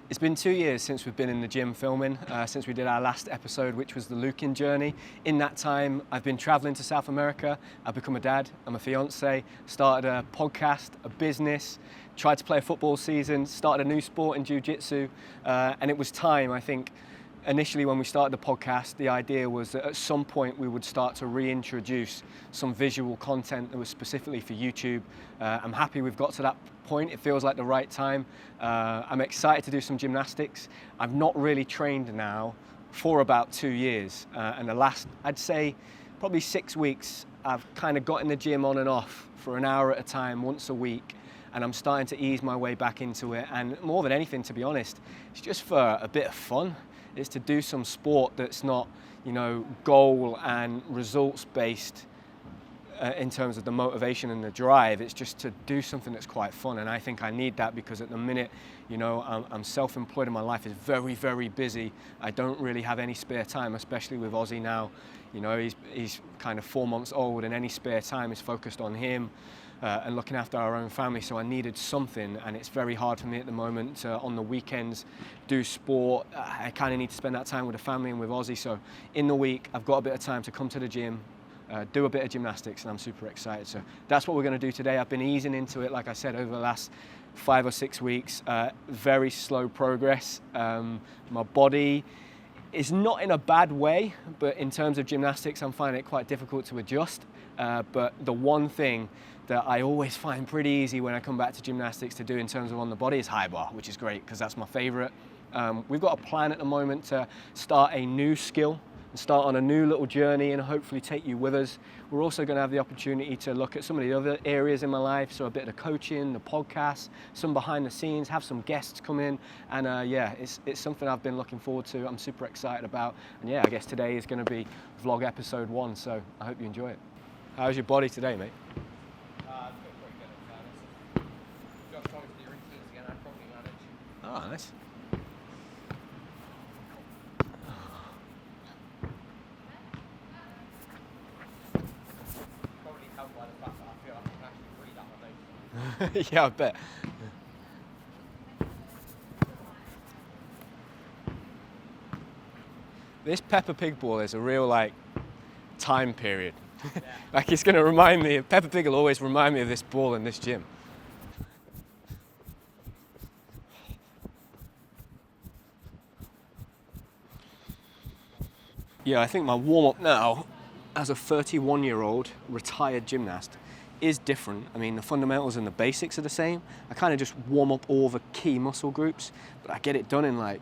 It's been 2 years since we've been in the gym filming, since we did our last episode, which was the Lucan journey. In that time, I've been traveling to South America. I've become a dad, I'm a fiance, started a podcast, a business, tried to play a football season, started a new sport in jiu-jitsu, and it was time, I think. Initially, when we started the podcast, the idea was that at some point we would start to reintroduce some visual content that was specifically for YouTube. I'm happy we've got to that point. It feels like the right time. I'm excited to do some gymnastics. I've not really trained now for about 2 years. And the last, I'd say, probably 6 weeks, I've kind of got in the gym on and off for an hour at a time, once a week. And I'm starting to ease my way back into it. And more than anything, to be honest, it's just for a bit of fun. It's to do some sport that's not, goal and results based in terms of the motivation and the drive. It's just to do something that's quite fun. And I think I need that because at the minute, I'm self-employed and my life is very, very busy. I don't really have any spare time, especially with Ozzy now. He's kind of 4 months old and any spare time is focused on him. And looking after our own family, so I needed something, and it's very hard for me at the moment to, on the weekends, do sport. I kind of need to spend that time with the family and with Ozzy, so in the week I've got a bit of time to come to the gym, do a bit of gymnastics, and I'm super excited. So that's what we're going to do today. I've been easing into it, like I said, over the last 5 or 6 weeks. Very slow progress. My body is not in a bad way, but in terms of gymnastics I'm finding it quite difficult to adjust. But the one thing that I always find pretty easy when I come back to gymnastics to do in terms of on the body is high bar, which is great because that's my favorite. We've got a plan at the moment to start a new skill and start on a new little journey and hopefully take you with us. We're also going to have the opportunity to look at some of the other areas in my life, so a bit of the coaching, the podcast, some behind the scenes, have some guests come in, and it's something I've been looking forward to. I'm super excited about, and I guess today is going to be vlog episode 1, so I hope you enjoy it. How's your body today, mate? Oh, nice. Probably helped by the fact that I feel like I can actually breathe out my nose. Yeah, I bet. This Peppa Pig ball is a real time period. Yeah. It's going to remind me, Peppa Pig will always remind me of this ball in this gym. Yeah, I think my warm-up now, as a 31-year-old retired gymnast, is different. I mean, the fundamentals and the basics are the same. I kind of just warm up all the key muscle groups, but I get it done in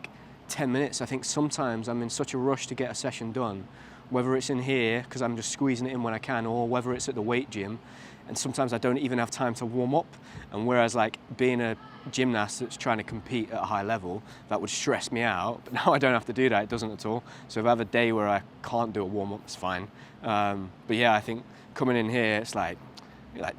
10 minutes. I think sometimes I'm in such a rush to get a session done, whether it's in here, because I'm just squeezing it in when I can, or whether it's at the weight gym, and sometimes I don't even have time to warm up. And whereas being a gymnast that's trying to compete at a high level, that would stress me out, but now I don't have to do that, it doesn't at all. So if I have a day where I can't do a warm up, it's fine. But yeah, I think coming in here, it's like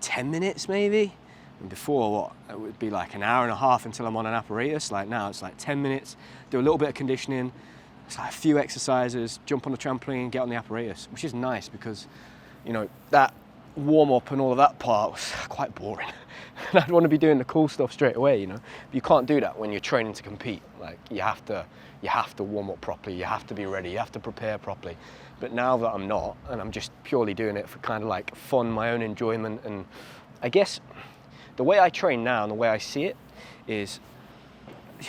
10 minutes maybe. And before, it would be an hour and a half until I'm on an apparatus. Now it's 10 minutes, do a little bit of conditioning, it's a few exercises, jump on the trampoline, get on the apparatus, which is nice because, that warm up and all of that part was quite boring. And I'd want to be doing the cool stuff straight away, But you can't do that when you're training to compete. You have to warm up properly, you have to be ready, you have to prepare properly. But now that I'm not, and I'm just purely doing it for kind of fun, my own enjoyment, and I guess the way I train now and the way I see it is,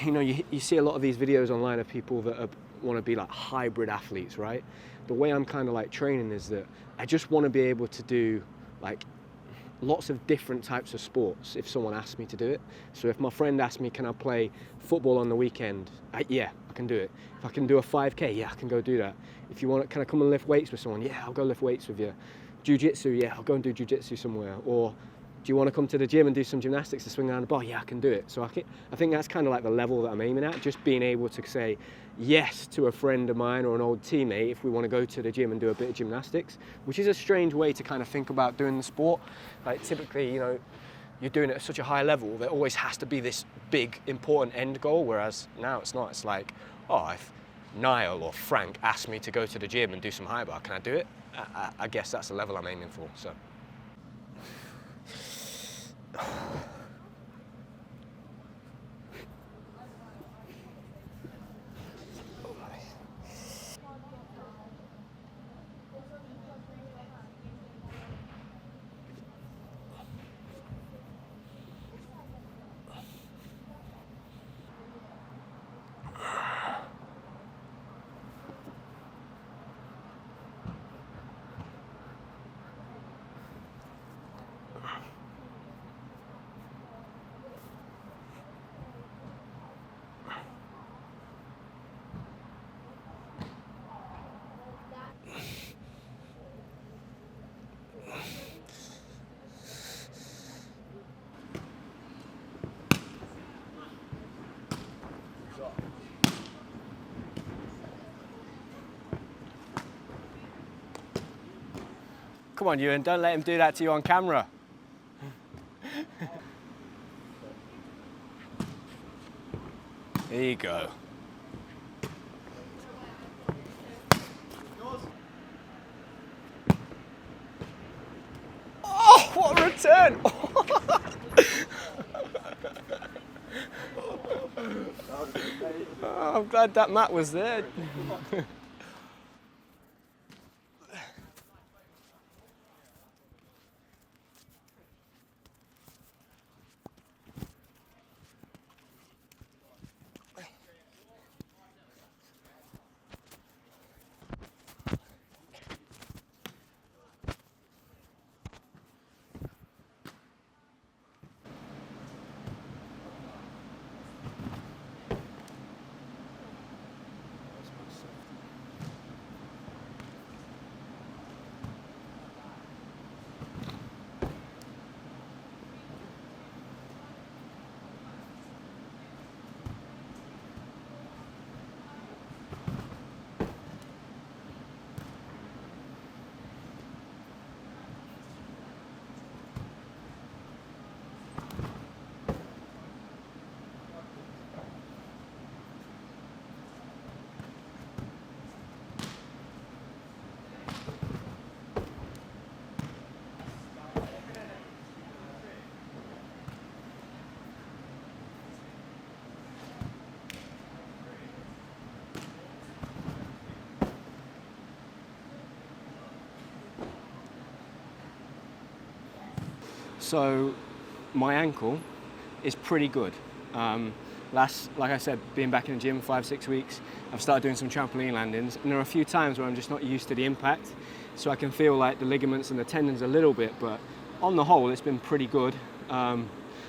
you see a lot of these videos online of people that want to be hybrid athletes, right? The way I'm kind of training is that I just want to be able to do lots of different types of sports if someone asks me to do it. So if my friend asks me, can I play football on the weekend? I can do it. If I can do a 5K, I can go do that. If you want, can I come and lift weights with someone? Yeah, I'll go lift weights with you. Jiu-jitsu, I'll go and do jiu-jitsu somewhere. Or do you want to come to the gym and do some gymnastics to swing around the bar? Yeah, I can do it. So I think that's kind of the level that I'm aiming at, just being able to say yes to a friend of mine or an old teammate if we want to go to the gym and do a bit of gymnastics, which is a strange way to kind of think about doing the sport. Typically, you're doing it at such a high level, there always has to be this big, important end goal, whereas now it's not. It's if Niall or Frank asked me to go to the gym and do some high bar, can I do it? I guess that's the level I'm aiming for, so. Come on, Ewan, don't let him do that to you on camera. There you go. Oh, what a return! Oh, I'm glad that mat was there. So my ankle is pretty good. Like I said, being back in the gym 5-6 weeks, I've started doing some trampoline landings, and there are a few times where I'm just not used to the impact, so I can feel like the ligaments and the tendons a little bit, but on the whole it's been pretty good.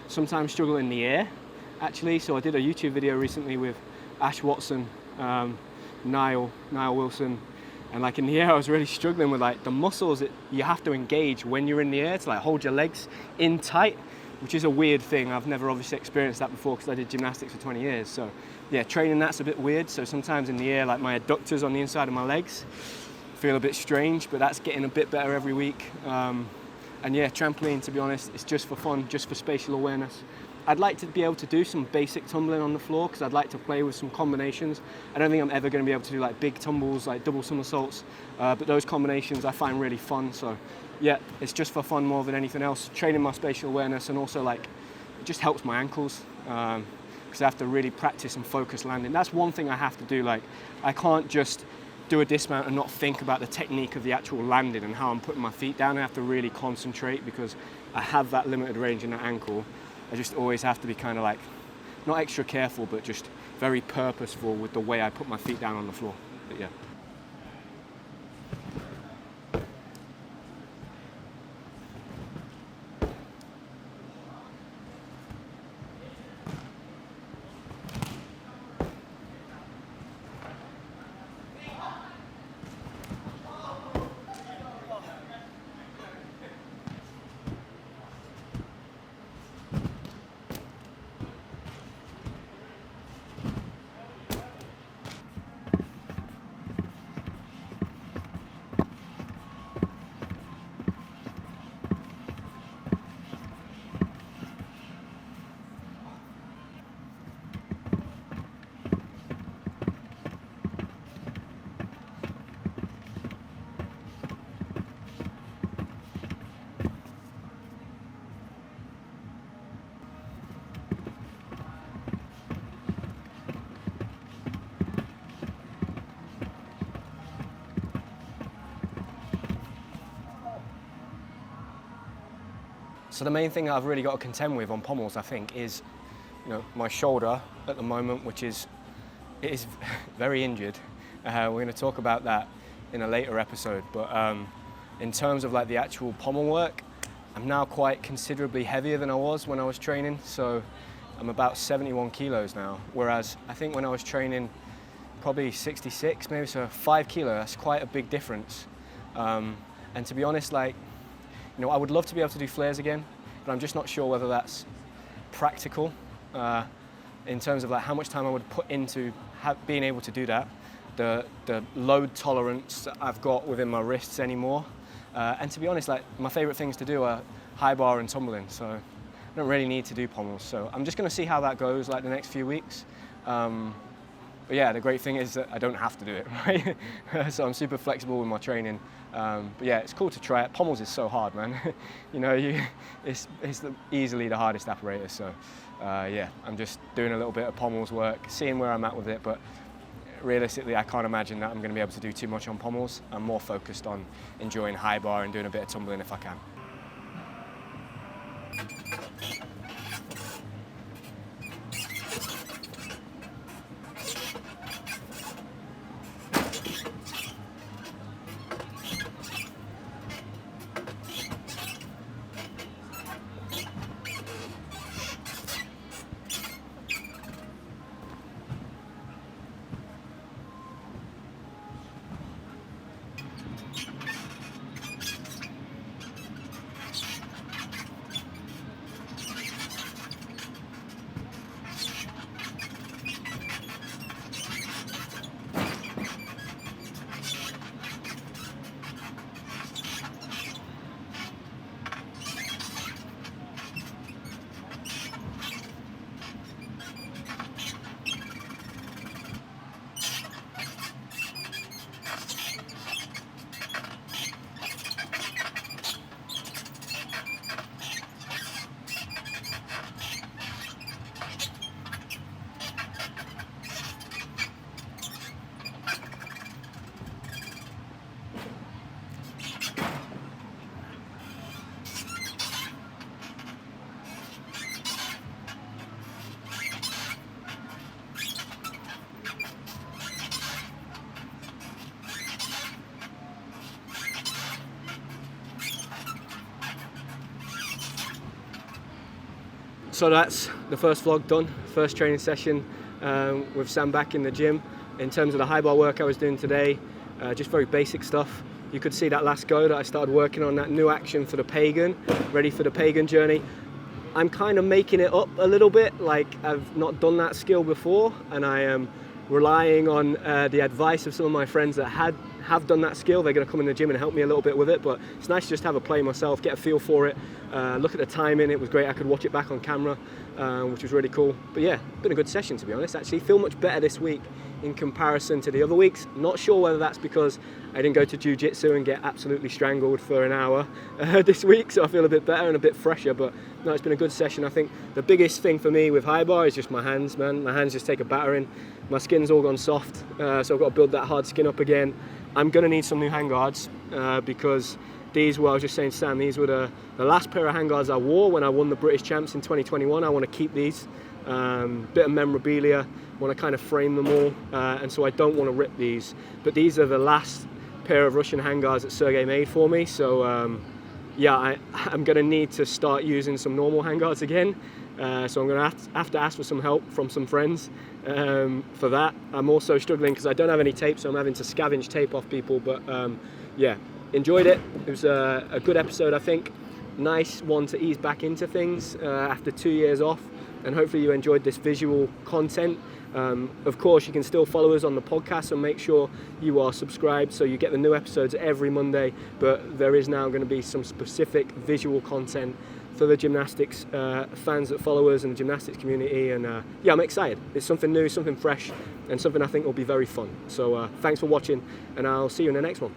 Sometimes struggle in the air actually, so I did a YouTube video recently with Ash Watson, Niall Wilson, and like in the air I was really struggling with like the muscles that you have to engage when you're in the air to like hold your legs in tight, which is a weird thing. I've never obviously experienced that before because I did gymnastics for 20 years. So yeah, training that's a bit weird. So sometimes in the air, like my adductors on the inside of my legs feel a bit strange, but that's getting a bit better every week. And yeah, trampoline, to be honest, it's just for fun, just for spatial awareness. I'd like to be able to do some basic tumbling on the floor because I'd like to play with some combinations. I don't think I'm ever going to be able to do like big tumbles, like double somersaults, but those combinations I find really fun. So yeah, it's just for fun more than anything else. Training my spatial awareness, and also like it just helps my ankles because I have to really practice and focus landing. That's one thing I have to do. Like I can't just do a dismount and not think about the technique of the actual landing and how I'm putting my feet down. I have to really concentrate because I have that limited range in that ankle. I just always have to be kind of like, not extra careful, but just very purposeful with the way I put my feet down on the floor. But yeah. So the main thing I've really got to contend with on pommels, I think, is my shoulder at the moment, which is very injured. We're going to talk about that in a later episode. But in terms of like the actual pommel work, I'm now quite considerably heavier than I was when I was training. So I'm about 71 kilos now, whereas I think when I was training, probably 66, maybe, so 5 kilo. That's quite a big difference. And to be honest, like, I would love to be able to do flares again, but I'm just not sure whether that's practical in terms of like how much time I would put into being able to do that, the load tolerance that I've got within my wrists anymore. And to be honest, like my favourite things to do are high bar and tumbling, so I don't really need to do pommels. So I'm just going to see how that goes like the next few weeks. But yeah, the great thing is that I don't have to do it, right? So I'm super flexible with my training. But yeah, it's cool to try it. Pommels is so hard, man. It's easily the hardest apparatus. So yeah, I'm just doing a little bit of pommels work, seeing where I'm at with it. But realistically, I can't imagine that I'm going to be able to do too much on pommels. I'm more focused on enjoying high bar and doing a bit of tumbling if I can. So that's the first vlog done, first training session with Sam back in the gym. In terms of the high bar work I was doing today, just very basic stuff. You could see that last go that I started working on, that new action for the pagan, ready for the pagan journey. I'm kind of making it up a little bit, like I've not done that skill before, and I am relying on the advice of some of my friends that have done that skill. They're going to come in the gym and help me a little bit with it, but it's nice to just have a play myself, get a feel for it, look at the timing. It was great. I could watch it back on camera, which was really cool. But yeah, been a good session, to be honest. Actually feel much better this week in comparison to the other weeks. Not sure whether that's because I didn't go to jiu-jitsu and get absolutely strangled for an hour this week, so I feel a bit better and a bit fresher. But no, it's been a good session. I think the biggest thing for me with high bar is just my hands, man. My hands just take a battering. My skin's all gone soft, so I've got to build that hard skin up again. I'm going to need some new handguards because these were, I was just saying to Sam, these were the last pair of handguards I wore when I won the British Champs in 2021. I want to keep these. Bit of memorabilia, want to kind of frame them all, and so I don't want to rip these. But these are the last pair of Russian handguards that Sergey made for me, so yeah, I'm going to need to start using some normal handguards again. So I'm going to have to ask for some help from some friends for that. I'm also struggling because I don't have any tape, so I'm having to scavenge tape off people. But yeah, enjoyed it. It was a good episode, I think. Nice one to ease back into things after 2 years off, and hopefully you enjoyed this visual content. Of course, you can still follow us on the podcast, so make sure you are subscribed so you get the new episodes every Monday. But there is now going to be some specific visual content for the gymnastics fans that follow us and the gymnastics community, and yeah, I'm excited. It's something new, something fresh, and something I think will be very fun. So thanks for watching, and I'll see you in the next one.